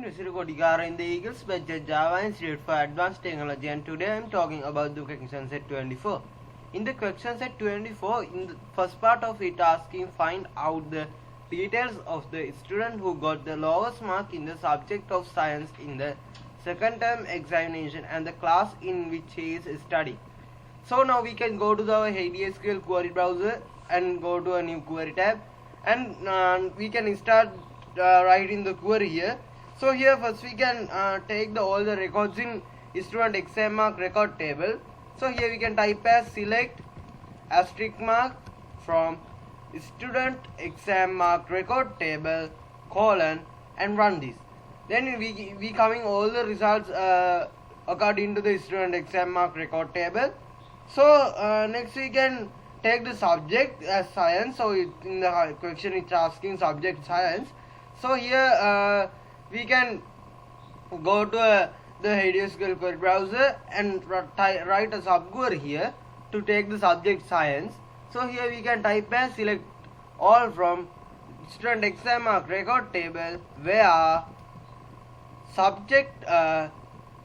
I'm Mr. Kodikara in the Eagles Budget Java Institute for Advanced Technology, and today I'm talking about the question set 24. In the question set 24, in the first part of it asking find out the details of the student who got the lowest mark in the subject of science in the second term examination and the class in which he is studying. So now we can go to our HDSQL query browser and go to a new query tab, and we can start writing the query here. So here first we can take all the records in student exam mark record table. So here we can type as select asterisk mark from student exam mark record table colon and run this. Then we coming all the results according to the student exam mark record table. So next we can take the subject as science. So in the question it's asking subject science. So here we can go to the HDSQL query browser and write a subquery here to take the subject science. So here we can type as select all from student exam mark record table where subject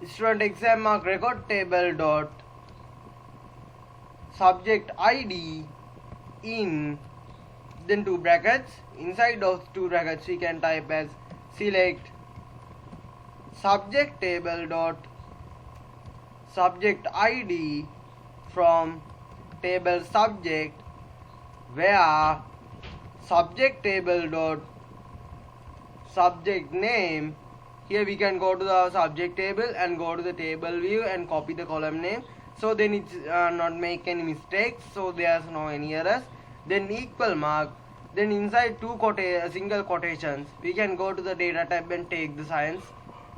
student exam mark record table dot subject ID in then two brackets. Inside those two brackets we can type as select subject table dot subject ID from table subject where subject table dot subject name. Here we can go to the subject table and go to the table view and copy the column name, so then it's not make any mistakes, so there's no any errors. Then equal mark, then inside two single quotations we can go to the data tab and take the science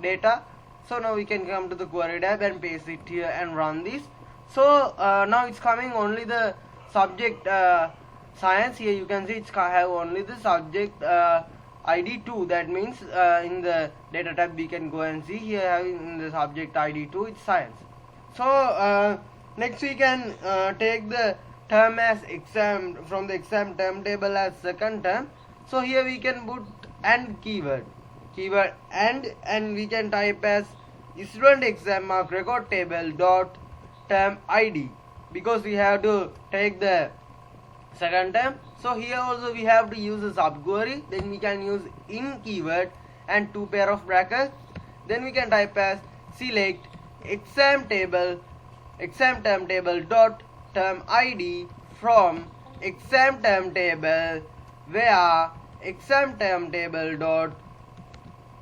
data. So now we can come to the query tab and paste it here and run this. So now it's coming only the subject science. Here you can see it's have only the subject ID 2. That means in the data tab we can go and see here having the subject ID 2 it's science. So next we can take the term as exam from the exam term table as second term. So here we can put and keyword and we can type as student exam mark record table dot term ID, because we have to take the second term. So here also we have to use a subquery. Then we can use in keyword and two pair of brackets. Then we can type as select exam term table dot term ID from exam term table where exam term table dot,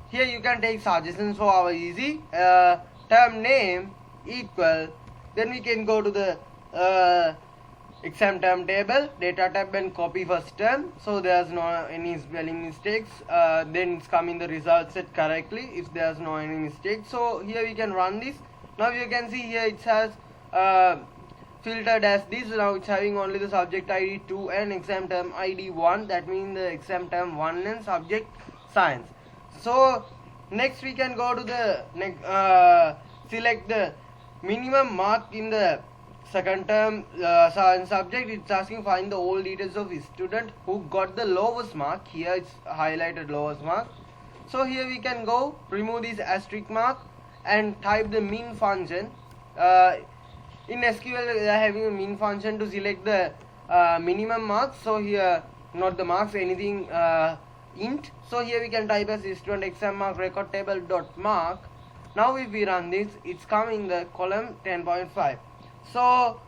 here you can take suggestions for our easy term name equal. Then we can go to the exam term table data tab and copy first term, so there's no any spelling mistakes. Then it's coming the result set correctly if there's no any mistake. So here we can run this. Now you can see here it has filtered as this. Now it's having only the subject ID 2 and exam term ID 1. That means the exam term 1 and subject science. So next we can go to the select the minimum mark in the second term science subject. It's asking find the all details of student who got the lowest mark. Here it's highlighted lowest mark. So here we can go remove this asterisk mark and type the min function. In SQL they are having a min function to select the minimum marks. So here not the marks, anything int. So here we can type as student exam mark record table dot mark. Now if we run this, it's coming the column 10.5. So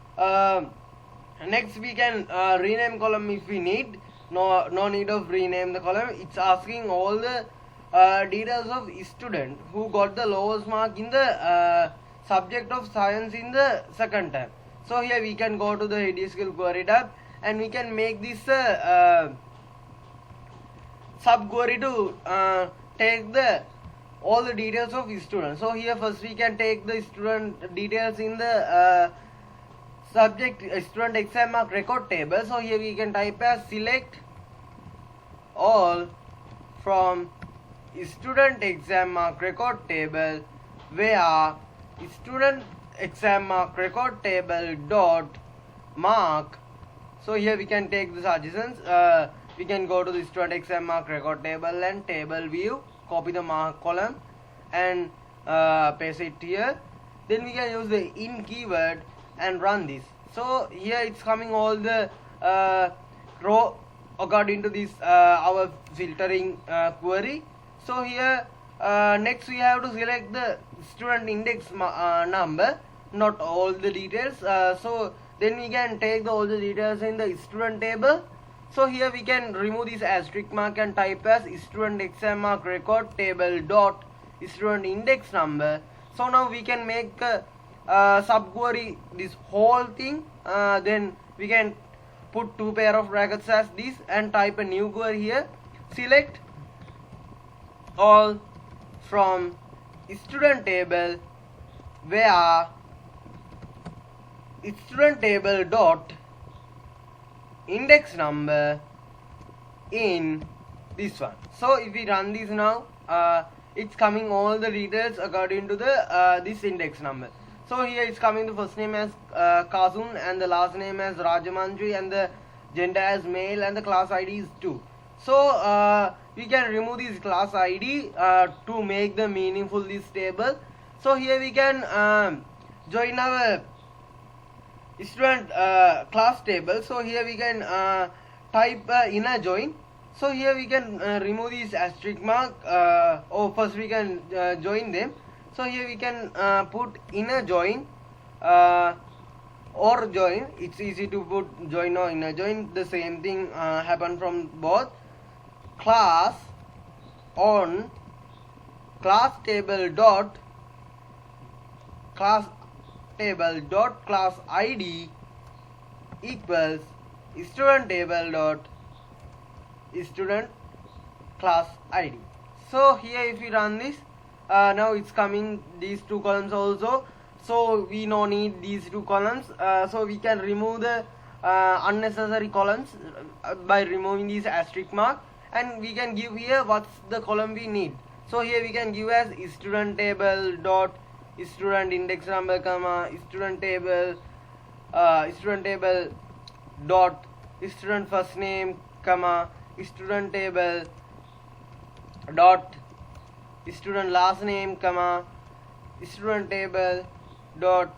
next we can rename column if we need. No need of rename the column. It's asking all the details of student who got the lowest mark in the subject of science in the second term. So here we can go to the HDSQL query tab and we can make this subquery to take the all the details of student. So here first we can take the student details in the subject student exam mark record table. So here we can type as select all from student exam mark record table where student exam mark record table dot mark. So here we can take the suggestions. We can go to the student exam mark record table and table view, copy the mark column and paste it here. Then we can use the in keyword and run this. So here it's coming all the row according to this our filtering query. So here next we have to select the student index number, not all the details. So then we can take all the details in the student table. So here we can remove this asterisk mark and type as student exam mark record table dot student index number. So now we can make a subquery this whole thing. Then we can put two pair of brackets as this and type a new query here. Select all from student table where student table dot index number in this one. So if we run this now, it's coming all the details according to the this index number. So here it's coming the first name as Kazun and the last name as Rajamandri and the gender as male and the class ID is 2. So we can remove this class ID to make the meaningful this table. So here we can join our student class table. So here we can type inner join. So here we can remove this asterisk mark. First we can join them. So here we can put inner join or join. It's easy to put join or inner join. The same thing happen from both. Class on class table dot class ID equals student table dot student class ID. So here if we run this, now it's coming these two columns also. So we no need these two columns. So we can remove the unnecessary columns by removing this asterisk mark, and we can give here what's the column we need. So here we can give as student table dot student index number comma student table dot student first name comma student table dot student last name comma student table dot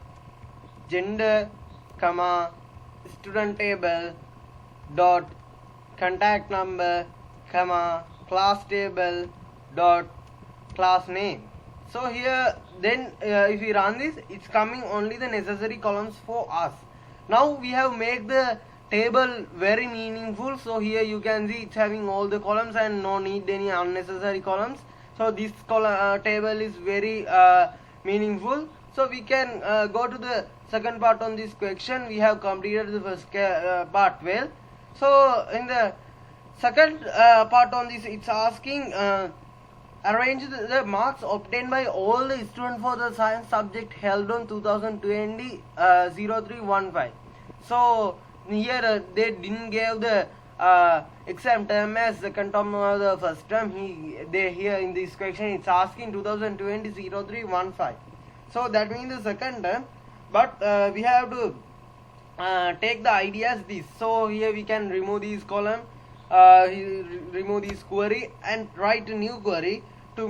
gender comma student table dot contact number comma class table dot class name. So here then if we run this, it's coming only the necessary columns for us. Now we have made the table very meaningful. So here you can see it's having all the columns and no need any unnecessary columns. So this table is very meaningful. So we can go to the second part on this question. We have completed the first part well. So in the second part on this, it's asking arrange the marks obtained by all the students for the science subject held on 2020 0315. So here they didn't give the exam term as second term or the first term. They here in this question it's asking 2020 0315. So that means the second term, but we have to take the ID as this. So here we can remove these column, remove this query and write a new query to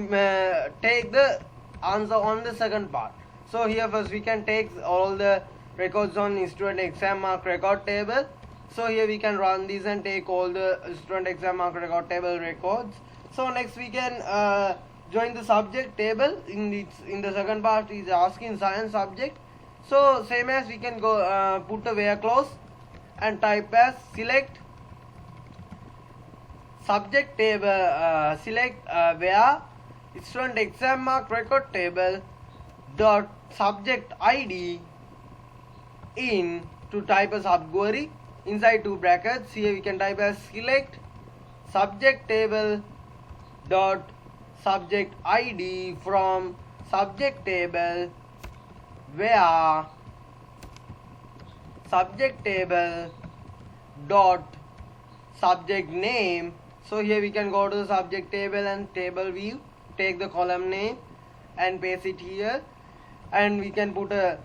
take the answer on the second part. So here first we can take all the records on student exam mark record table. So here we can run this and take all the student exam mark record table records. So next we can join the subject table. In the second part is asking science subject. So same as we can go put a where clause and type as select subject table select where student exam mark record table dot subject ID in to type a subquery inside two brackets. Here we can type as select subject table dot subject ID from subject table where subject table dot subject name. So here we can go to the subject table and table view, take the column name and paste it here, and we can put a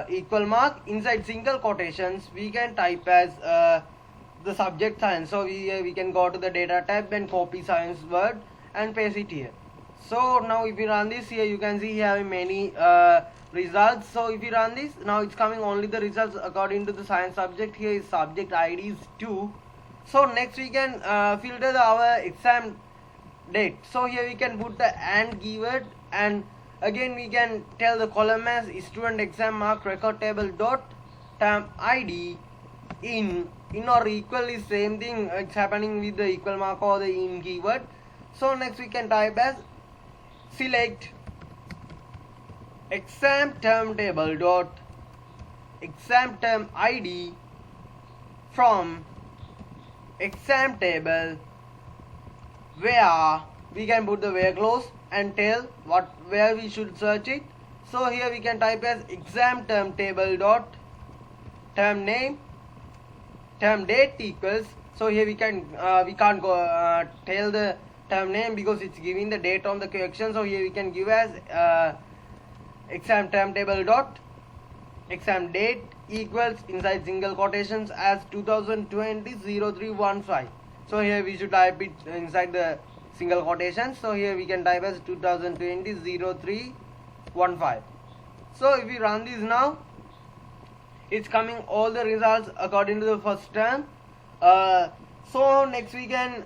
equal mark inside single quotations. We can type as the subject science. So we can go to the data tab and copy science word and paste it here. So now if you run this here, you can see here many results. So if you run this, now it's coming only the results according to the science subject. Here is subject ID is 2. So next we can filter our exam date. So here we can put the AND keyword, and again we can tell the column as student exam mark record table dot term ID in or equal is same thing. It's happening with the equal mark or the in keyword. So next we can type as select exam term table dot exam term ID from exam table, where we can put the where clause and tell where we should search it. So here we can type as exam term table dot term name term date equals. So here we can't go tell the term name because it's giving the date on the correction. So here we can give as exam term table dot exam date equals inside single quotations as 2020-0315. So here we should type it inside the single quotations. So here we can type as 2020-0315. So if we run this now, it's coming all the results according to the first term. So next we can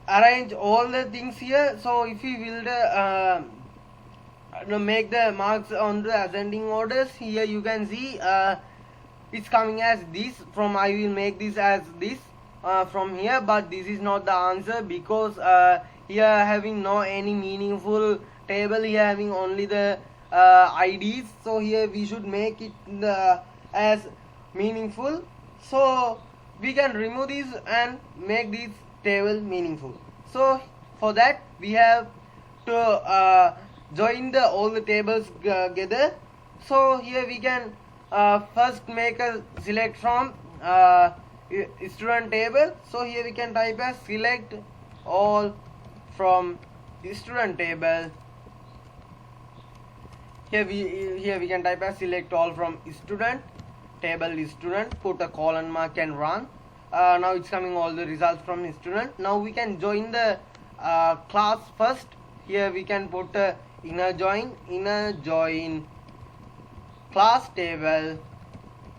arrange all the things here. So if we will make the marks on the ascending orders, here you can see it's coming as this. From I will make this as this from here, but this is not the answer because here having no any meaningful table, here having only the IDs. So here we should make it as meaningful. So we can remove this and make this table meaningful. So for that we have to join all the tables together. So here we can first make a select from student table. So here we can type as select all from student table. Here we can type as select all from student table student, put a colon mark and run. Now it's coming all the results from student. Now we can join the class first. Here we can put inner join class table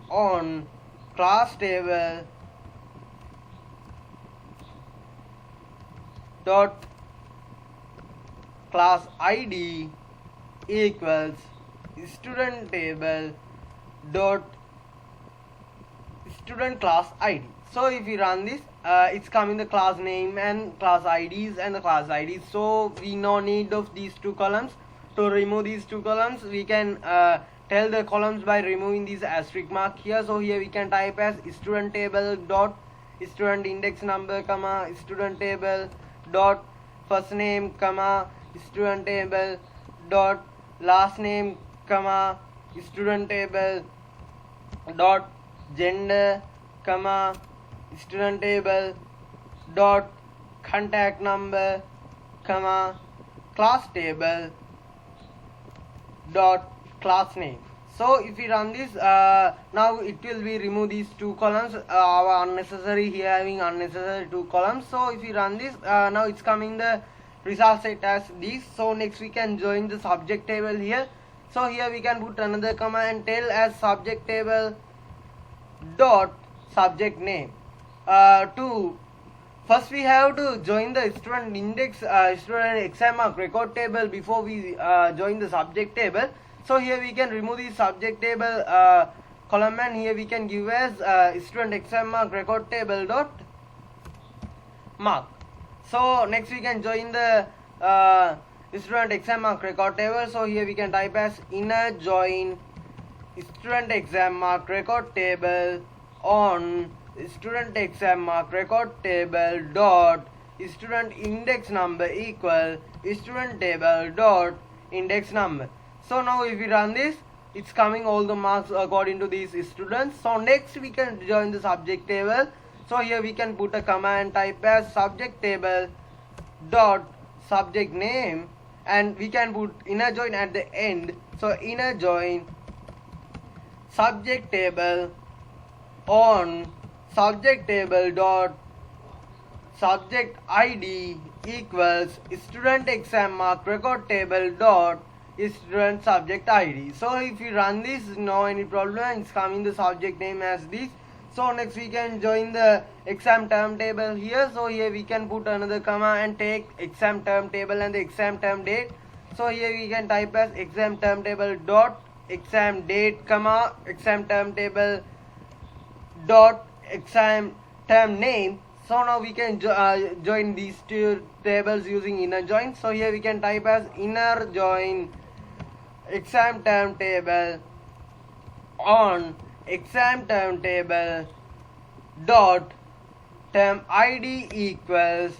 on class table dot class ID equals student table dot student class ID. So if we run this, it's coming the class name and class IDs and the class IDs. So we no need of these two columns. To remove these two columns, we can tell the columns by removing this asterisk mark here. So here we can type as student table dot student index number comma student table dot first name comma student table dot last name comma student table dot gender comma student table dot contact number comma class table dot class name. So if we run this, now it will be remove these two columns, our unnecessary here having unnecessary two columns. So if we run this, now it's coming the result set as this. So next we can join the subject table here. So here we can put another comma and tell as subject table dot subject name. First we have to join the student index student exam mark record table before we join the subject table. So here we can remove the subject table column, and here we can give as student exam mark record table dot mark. So next we can join the student exam mark record table. So here we can type as inner join student exam mark record table on student exam mark record table dot student index number equal student table dot index number. So now if we run this, it's coming all the marks according to these students. So next we can join the subject table. So here we can put a comma and type as subject table dot subject name, and we can put inner join at the end. So inner join subject table on subject table dot subject id equals student exam mark record table dot student subject id. So if we run this, no any problem, it's coming the subject name as this. So next we can join the exam term table here. So here we can put another comma and take exam term table and the exam term date. So here we can type as exam term table dot exam date comma exam term table dot exam term name. So now we can join these two tables using inner join. So here we can type as inner join exam term table on exam term table dot term id equals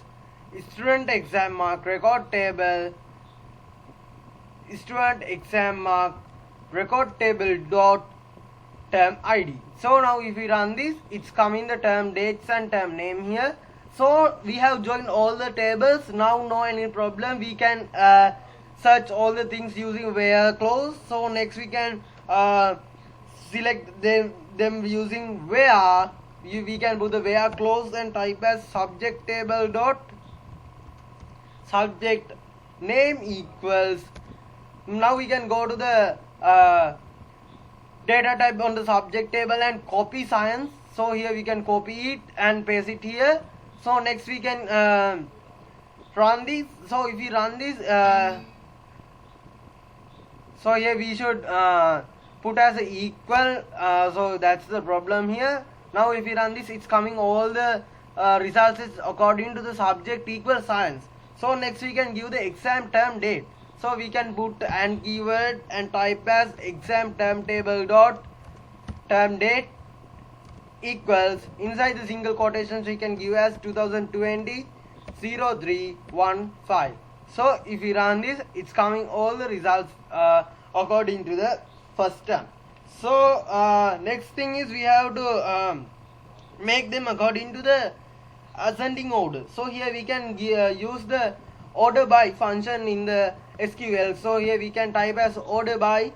student exam mark record table student exam mark record table dot term id. So now if we run this, it's coming the term dates and term name here. So we have joined all the tables. Now no any problem, we can search all the things using where clause. So next we can select them using where. We can put the where clause and type as subject table dot subject name equals. Now we can go to the data type on the subject table and copy science. So here we can copy it and paste it here. So next we can run this. So if we run this, so here we should put as a equal. So that's the problem here. Now if we run this, it's coming all the results is according to the subject equal science. So next we can give the exam term date. So we can put an keyword and type as exam term table dot term date equals, inside the single quotations we can give as 2020 0315. So if we run this, it's coming all the results according to the first term. So next thing is we have to make them according to the ascending order. So here we can use the order by function in the SQL. So here we can type as order by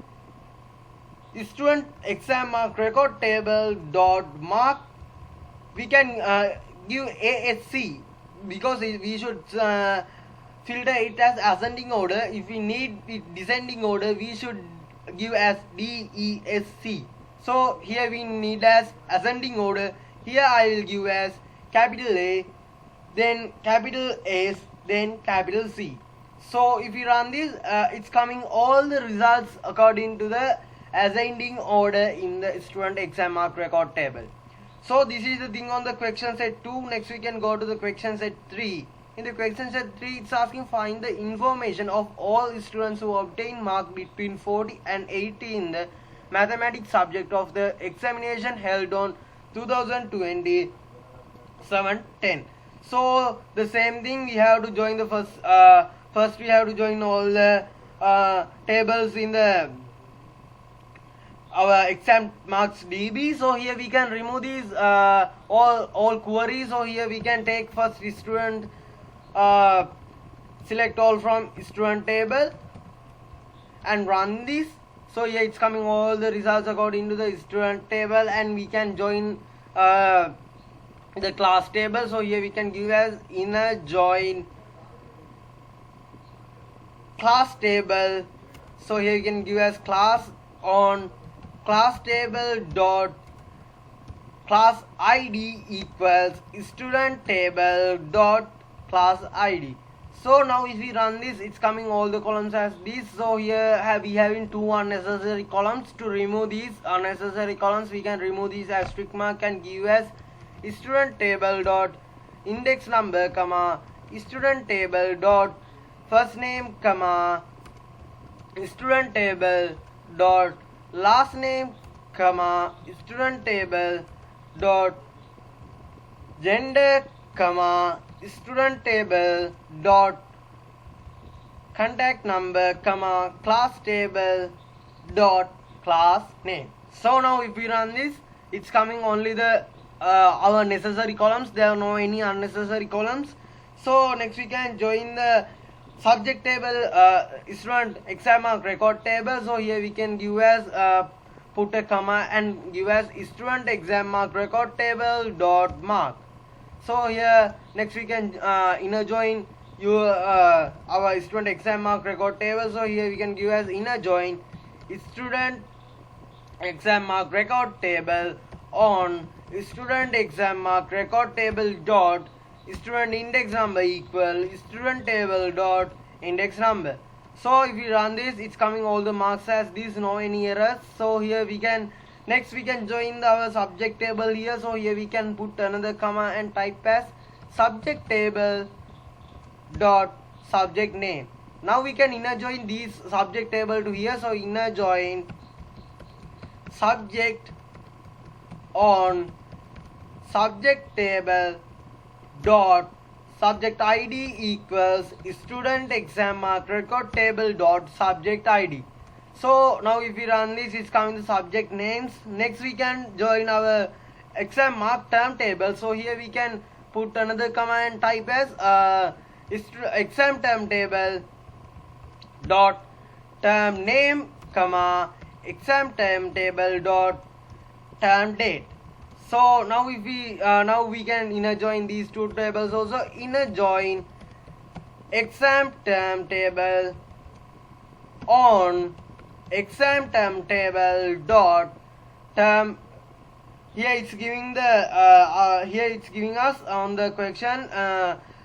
student exam mark record table dot mark. We can give ASC because we should filter it as ascending order. If we need it descending order, we should give as DESC. So here we need as ascending order. Here I will give as capital A, then capital S, then capital C. So if you run this, it's coming all the results according to the ascending order in the student exam mark record table. So this is the thing on the question set 2. Next we can go to the question set 3. In the question set 3, it's asking find the information of all students who obtain mark between 40 and 80 in the mathematics subject of the examination held on 2020 7/10. So the same thing, we have to join the first we have to join all the tables in the our exam marks DB. So here we can remove these all queries. So here we can take first student, select all from student table and run this. So here it's coming all the results according to the student table, and we can join the class table. So here we can give as inner join class table. So here you can give as class on class table dot class id equals student table dot class id. So now if we run this, it's coming all the columns as this. So here we having two unnecessary columns. To remove these unnecessary columns, we can remove these asterisk mark and give as student table dot index number comma student table dot first name comma student table dot last name comma student table dot gender comma student table dot contact number comma class table dot class name. So now if we run this, it's coming only the our necessary columns. There are no any unnecessary columns. So next we can join the subject table student exam mark record table. So here we can give as put a comma and give as student exam mark record table dot mark. So here next we can inner join your our student exam mark record table. So here we can give as inner join student exam mark record table on student exam mark record table dot student index number equal student table dot index number. So if we run this, it's coming all the marks as this, no any errors. So here we can next we can join our subject table here. So here we can put another comma and type as subject table dot subject name. Now we can inner join these subject table to here. So inner join subject on subject table dot subject ID equals student exam mark record table dot subject ID. So now if we run this, it's coming the subject names. Next we can join our exam mark term table. So here we can put another comma and type as exam term table dot term name comma exam term table dot term date. So now if we now we can inner join these two tables also. Inner join exam term table on exam term table dot term. Here it's giving the here it's giving us on the question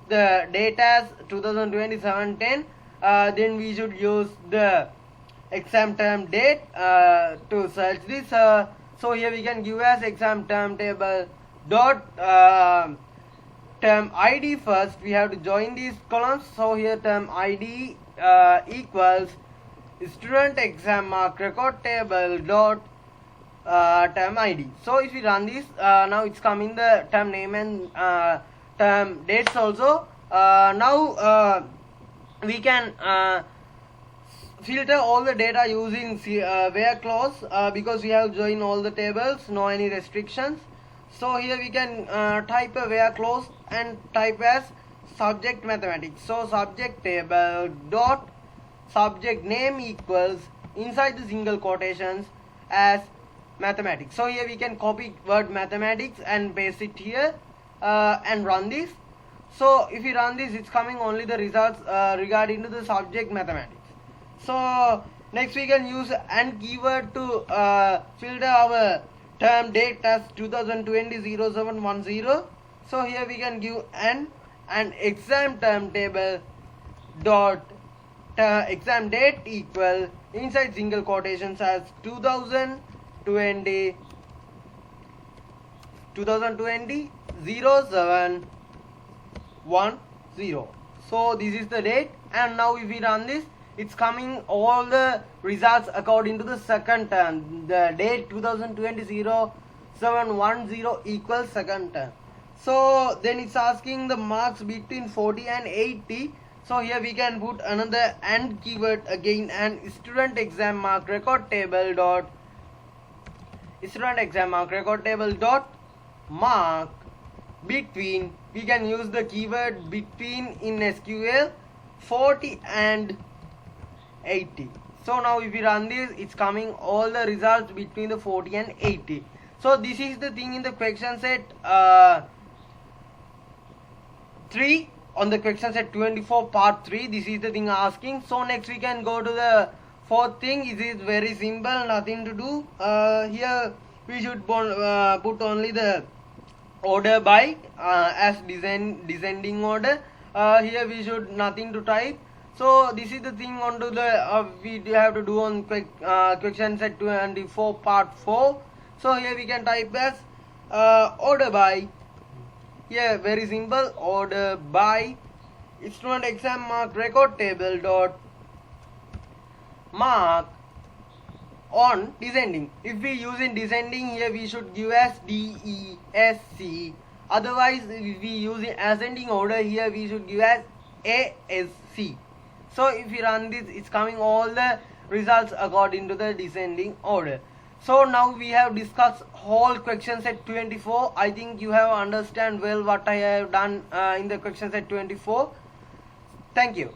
the date as 2020-7-10. Then we should use the exam term date to search this. So here we can give as exam term table dot term ID. First we have to join these columns. So here term ID equals student exam mark record table dot term ID. So if we run this, now it's coming the term name and term dates also. Now we can filter all the data using where clause because we have joined all the tables, no any restrictions. So here we can type a where clause and type as subject mathematics. So subject table dot subject name equals inside the single quotations as mathematics. So here we can copy word mathematics and paste it here and run this. So if we run this, it's coming only the results regarding to the subject mathematics. So next we can use AND keyword to filter our term date as 2020-07-10. So here we can give AND and exam term table dot exam date equal inside single quotations as 2020 07 10. So this is the date, and now if we run this, it's coming all the results according to the second term. The date 2020-07-10 equals second term. So then it's asking the marks between 40 and 80. So here we can put another AND keyword again, and student exam mark record table dot mark between. We can use the keyword between in SQL 40 and 80. So now if we run this, it's coming all the results between the 40 and 80. So this is the thing in the question set 3 on the question set 24 part 3. This is the thing asking. So next we can go to the fourth thing. It is very simple, nothing to do. Here we should put only the order by as descending order. Here we should nothing to type. So this is the thing onto the we have to do on question set 24 part 4. So here we can type as order by. Here very simple, order by student exam mark record table dot mark on descending. If we use in descending, here we should give as DESC. Otherwise if we use in ascending order, here we should give as ASC. So if we run this, it's coming all the results according to the descending order. So now we have discussed whole question set 24. I think you have understand well what I have done in the question set 24. Thank you.